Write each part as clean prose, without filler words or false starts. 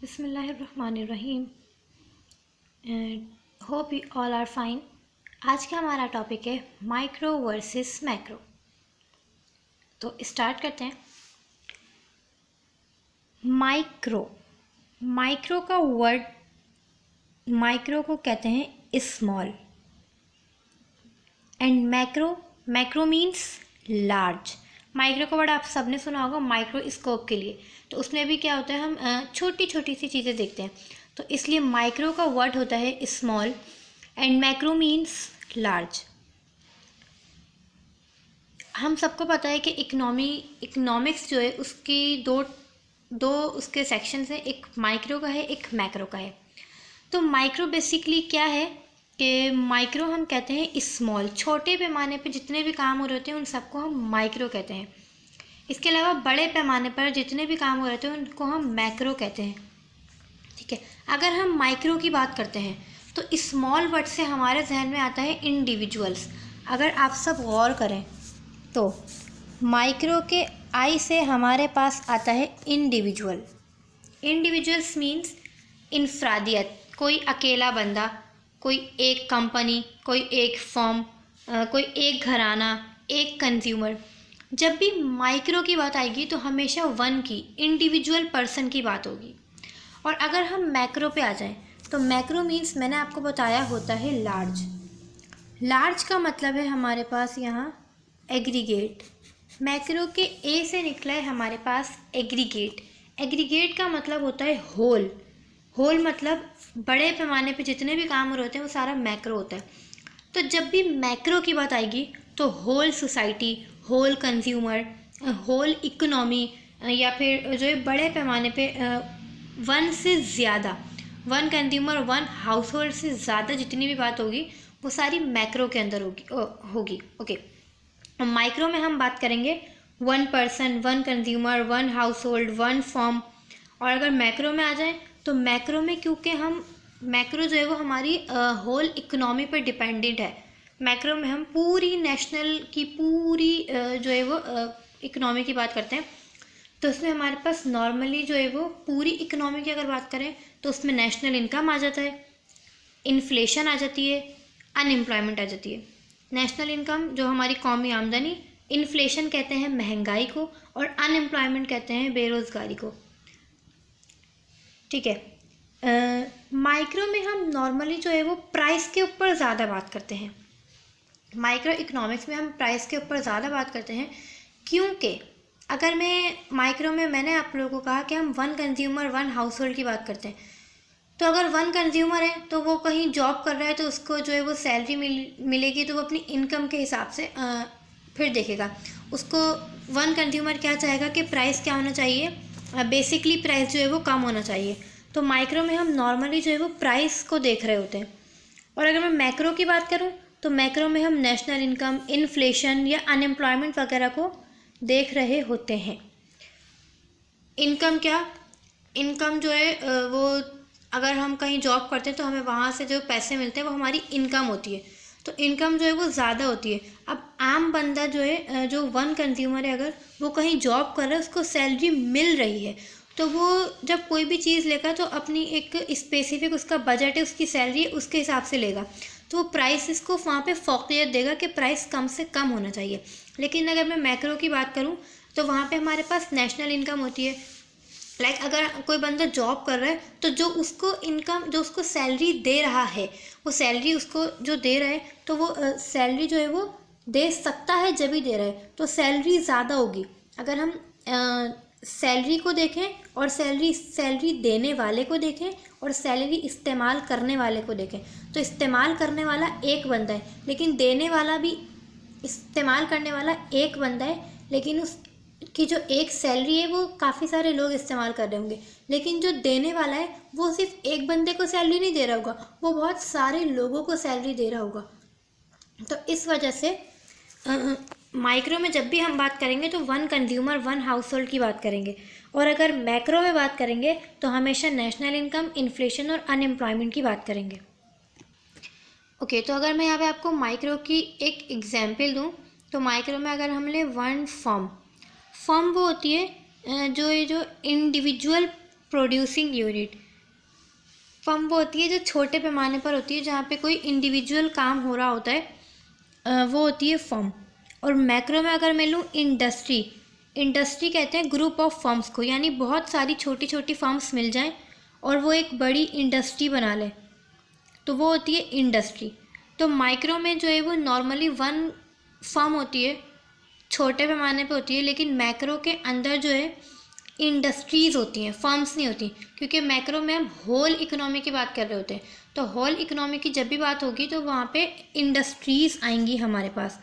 बिस्मिल्लाहिर्रहमानिर्रहीम and hope you all are fine. आज का हमारा टॉपिक है माइक्रो वर्सेस मैक्रो। तो स्टार्ट करते हैं। माइक्रो माइक्रो का वर्ड माइक्रो को कहते हैं small and macro macro means large. Micro का वर्ड आप सबने सुना होगा माइक्रोस्कोप के लिए, तो उसमें भी क्या होता है, हम छोटी छोटी सी चीज़ें देखते हैं, तो इसलिए माइक्रो का वर्ड होता है small and macro means large. हम सबको पता है कि इकोनॉमिक्स जो है उसकी दो उसके सेक्शंस हैं, एक माइक्रो का है एक मैक्रो का है। तो माइक्रो बेसिकली क्या है कि माइक्रो हम कहते हैं स्मॉल, छोटे पैमाने पे जितने भी काम हो रहे होते हैं उन सबको हम माइक्रो कहते हैं। इसके अलावा बड़े पैमाने पर जितने भी काम हो रहे होते हैं उनको हम मैक्रो कहते हैं। ठीक है, अगर हम माइक्रो की बात करते हैं तो स्मॉल वर्ड से हमारे जहन में आता है इंडिविजुअल्स। अगर आप सब गौर करें तो माइक्रो के आई से हमारे पास आता है इंडिविजुअल। इंडिविजुअल्स मीन्स इनफरादियत, कोई अकेला बंदा, कोई एक कंपनी, कोई एक फर्म, कोई एक घराना, एक कंज्यूमर। जब भी माइक्रो की बात आएगी तो हमेशा वन की, इंडिविजुअल पर्सन की बात होगी। और अगर हम मैक्रो पे आ जाएं तो मैक्रो मीन्स मैंने आपको बताया होता है लार्ज। लार्ज का मतलब है हमारे पास यहाँ एग्रीगेट। मैक्रो के ए से निकला है हमारे पास एग्रीगेट। एग्रीगेट का मतलब होता है होल। होल मतलब बड़े पैमाने पे जितने भी काम हो रहे होते हैं वो सारा मैक्रो होता है। तो जब भी मैक्रो की बात आएगी तो whole society, whole consumer, whole economy, या फिर जो है बड़े पैमाने पे वन से ज़्यादा, one consumer, one house hold से ज़्यादा जितनी भी बात होगी वो सारी मैक्रो के अंदर होगी। ओके, माइक्रो में हम बात करेंगे one person, one consumer, one house hold, one form. और अगर मैक्रो में आ जाए तो मैक्रो में, क्योंकि हम मैक्रो जो है वो हमारी होल इकोनॉमी पर डिपेंडेंट है। मैक्रो में हम पूरी नेशनल की पूरी जो है वो इकोनॉमी की बात करते हैं, तो उसमें हमारे पास नॉर्मली जो है वो पूरी इकोनॉमी की अगर बात करें तो उसमें नेशनल इनकम आ जाता है, इन्फ्लेशन आ जाती है, अनएम्प्लॉयमेंट आ जाती है। नेशनल इनकम जो हमारी कौमी आमदनी, इन्फ्लेशन कहते हैं महंगाई को, और अनएम्प्लॉयमेंट कहते हैं बेरोज़गारी को। ठीक है, माइक्रो में हम नॉर्मली जो है वो प्राइस के ऊपर ज़्यादा बात करते हैं। माइक्रो इकोनॉमिक्स में हम प्राइस के ऊपर ज़्यादा बात करते हैं, क्योंकि अगर मैं माइक्रो में, मैंने आप लोगों को कहा कि हम one consumer one house hold की बात करते हैं, तो अगर वन कंज्यूमर है तो वो कहीं जॉब कर रहा है तो उसको जो है वो सैलरी मिलेगी, तो वो अपनी इनकम के हिसाब से फिर देखेगा। उसको वन कंज्यूमर क्या चाहेगा कि प्राइस क्या होना चाहिए, बेसिकली प्राइस जो है वो कम होना चाहिए। तो माइक्रो में हम नॉर्मली जो है वो प्राइस को देख रहे होते हैं। और अगर मैं मैक्रो की बात करूं तो मैक्रो में हम नेशनल इनकम, इन्फ्लेशन या अनएम्प्लॉयमेंट वगैरह को देख रहे होते हैं। इनकम क्या, इनकम जो है वो अगर हम कहीं जॉब करते हैं तो हमें वहाँ से जो पैसे मिलते हैं वो हमारी इनकम होती है, तो इनकम जो है वो ज़्यादा होती है। अब आम बंदा जो है, जो वन कंज्यूमर है, अगर वो कहीं जॉब कर रहा है, उसको सैलरी मिल रही है, तो वो जब कोई भी चीज़ लेगा तो अपनी एक स्पेसिफिक उसका बजट है, उसकी सैलरी है, उसके हिसाब से लेगा, तो वो प्राइस इसको वहाँ पे फ़ौक़ियत देगा कि प्राइस कम से कम होना चाहिए। लेकिन अगर मैं मैक्रो की बात करूँ तो वहाँ पे हमारे पास नेशनल इनकम होती है। अगर कोई बंदा जॉब कर रहा है तो जो उसको इनकम, जो उसको सैलरी दे रहा है, वो सैलरी उसको जो दे रहा है, तो वो सैलरी जो है वो दे सकता है जब ही दे रहा है, तो सैलरी ज़्यादा होगी। अगर हम सैलरी को देखें और सैलरी देने वाले को देखें और सैलरी इस्तेमाल करने वाले को देखें, तो इस्तेमाल करने वाला एक बंदा है लेकिन देने वाला भी, इस्तेमाल करने वाला एक बंदा है लेकिन उसकी जो एक सैलरी है वो काफ़ी सारे लोग इस्तेमाल कर रहे होंगे, लेकिन जो देने वाला है वो सिर्फ एक बंदे को सैलरी नहीं दे रहा होगा, वो बहुत सारे लोगों को सैलरी दे रहा होगा। तो इस वजह से माइक्रो में जब भी हम बात करेंगे तो one consumer one house hold की बात करेंगे, और अगर मैक्रो में बात करेंगे तो हमेशा नेशनल इनकम, इन्फ्लेशन और अनएम्प्लॉयमेंट की बात करेंगे। ओके, तो अगर मैं यहाँ पे आपको माइक्रो की एक एग्जांपल दूँ तो माइक्रो में अगर हम ले वन फर्म, फर्म वो होती है जो इंडिविजुअल प्रोड्यूसिंग यूनिट। फर्म वो होती है जो छोटे पैमाने पर होती है, जहाँ पे कोई इंडिविजुअल काम हो रहा होता है, वो होती है फर्म। और मैक्रो में अगर मैं लूँ इंडस्ट्री, इंडस्ट्री कहते हैं ग्रुप ऑफ फर्म्स को, यानी बहुत सारी छोटी छोटी फर्म्स मिल जाएं और वो एक बड़ी इंडस्ट्री बना लें, तो वो होती है इंडस्ट्री। तो माइक्रो में जो है वो नॉर्मली वन फर्म होती है, छोटे पैमाने पे होती है, लेकिन मैक्रो के अंदर जो है इंडस्ट्रीज़ होती हैं, फर्म्स नहीं होती, क्योंकि मैक्रो में हम होल इकोनॉमी की बात कर रहे होते हैं। तो होल इकोनॉमी की जब भी बात होगी तो वहाँ पे इंडस्ट्रीज़ आएंगी हमारे पास।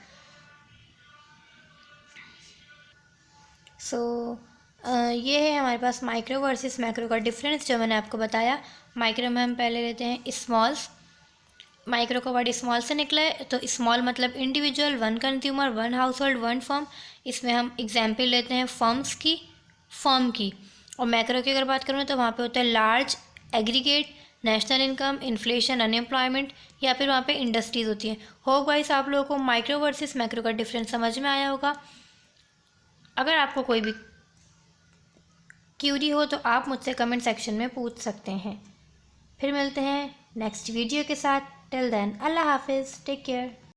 ये है हमारे पास माइक्रो वर्सेस मैक्रो का डिफरेंस जो मैंने आपको बताया। माइक्रो में हम पहले लेते हैं स्मॉल्स। माइक्रो का वर्ड स्मॉल से निकला है, तो स्मॉल मतलब individual, one consumer, one house hold, one firm. इसमें हम एग्जाम्पल लेते हैं फर्म्स की, फर्म की। और मैक्रो की अगर बात करूँ तो वहाँ पे होता है large, aggregate, national income, inflation, unemployment, या फिर वहाँ पे इंडस्ट्रीज़ होती हैं। होप गाइस आप लोगों को माइक्रो वर्सेस मैक्रो का डिफरेंस समझ में आया होगा। अगर आपको कोई भी क्यूरी हो तो आप मुझसे कमेंट सेक्शन में पूछ सकते हैं। फिर मिलते हैं नेक्स्ट वीडियो के साथ। टिल देन अल्लाह हाफिज़, टेक केयर।